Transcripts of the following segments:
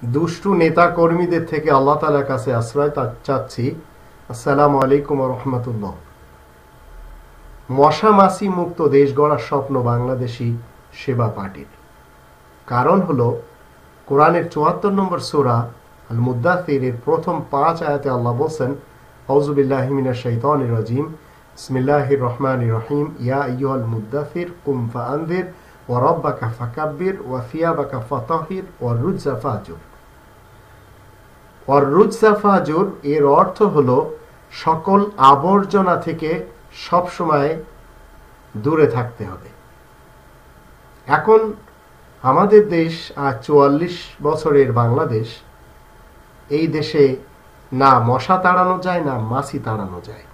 দুষ্টু নেতা কর্মীদের থেকে আল্লাহ তাআলার কাছে আশ্রয় চাচ্ছি। আসসালামু আলাইকুম ওয়া রাহমাতুল্লাহ। মশা মাছি মুক্ত দেশ গড়ার স্বপ্ন বাংলাদেশি সেবা পার্টির। কারণ হলো কোরআনের ৭৪ নম্বর সূরা আল মুদ্দাথিরের প্রথম ৫ আয়াতে আল্লাহ বলেন, আউযু বিল্লাহি মিনাশ শাইতানির রাজিম, বিসমিল্লাহির রহমানির রহিম, ইয়া আইয়ুহাল মুদ্দাথির কুম ফাআনযির ওয়া রাব্বাকা ফাকাব্বির ওয়া সিয়াবাকা ফাতাহির ওয়া রুজা ফাজুর। ফাজুর এর অর্থ হলো সকল আবর্জনা থেকে সবসময় দূরে থাকতে হবে। এখন আমাদের দেশ আজ ৪৪ বছরের বাংলাদেশ, এই দেশে না মশা তাড়ানো যায় না মাছি তাড়ানো যায়।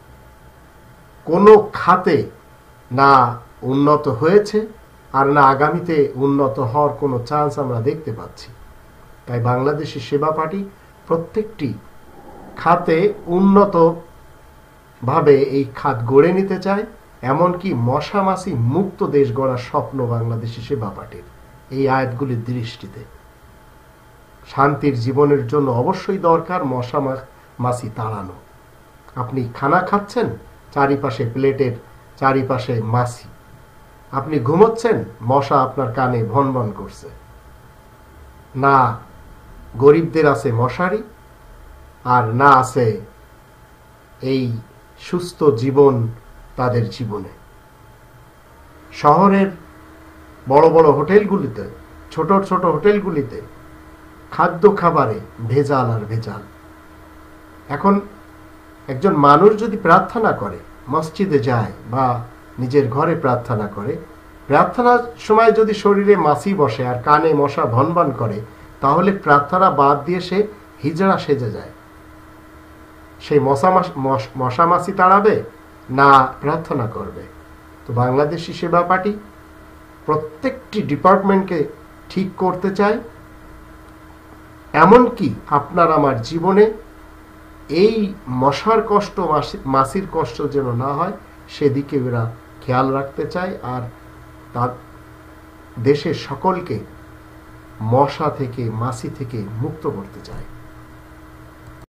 কোনো খাতে না উন্নত হয়েছে আর না আগামীতে উন্নত হওয়ার কোনো চান্স আমরা দেখতে পাচ্ছি। তাই বাংলাদেশি সেবা পার্টি প্রত্যেকটি খাতে উন্নত ভাবে এই খাত গড়ে নিতে চায়, এমনকি মশা মাছি মুক্ত দেশ গড়ার স্বপ্ন বাংলাদেশি সেবা পার্টির। এই আয়াতগুলির দৃষ্টিতে শান্তির জীবনের জন্য অবশ্যই দরকার মশা মাছি তাড়ানো। আপনি খানা খাচ্ছেন, চারিপাশে প্লেটের চারিপাশে মাছি। আপনি ঘুমোচ্ছেন, মশা আপনার কানে ভন ভন করছে। না গরিবদের আছে মশারি, আর না আছে এই সুস্থ জীবন তাদের জীবনে। শহরের বড় বড় হোটেলগুলিতে, ছোট ছোট হোটেলগুলিতে খাদ্য খাবারে ভেজাল আর ভেজাল। এখন একজন মানুষ যদি প্রার্থনা করে, মসজিদে যায় বা নিজের ঘরে প্রার্থনা করে, প্রার্থনার সময় যদি শরীরে মাছি বসে আর কানে মশা ভনভন করে, তাহলে প্রার্থনা বাদ দিয়ে সে হিজড়া সেজে যায়। সেই মশা মাছি তাড়াবে না প্রার্থনা করবে? তো বাংলাদেশি সেবা পার্টি প্রত্যেকটি ডিপার্টমেন্টকে ঠিক করতে চায়, এমনকি আপনার আমার জীবনে এই মশার কষ্ট, মাছির কষ্ট যেন না হয় সেদিকে ওরা খেয়াল রাখতে চায়, আর তার দেশের সকলকে মশা থেকে মাছি থেকে মুক্ত করতে চায়।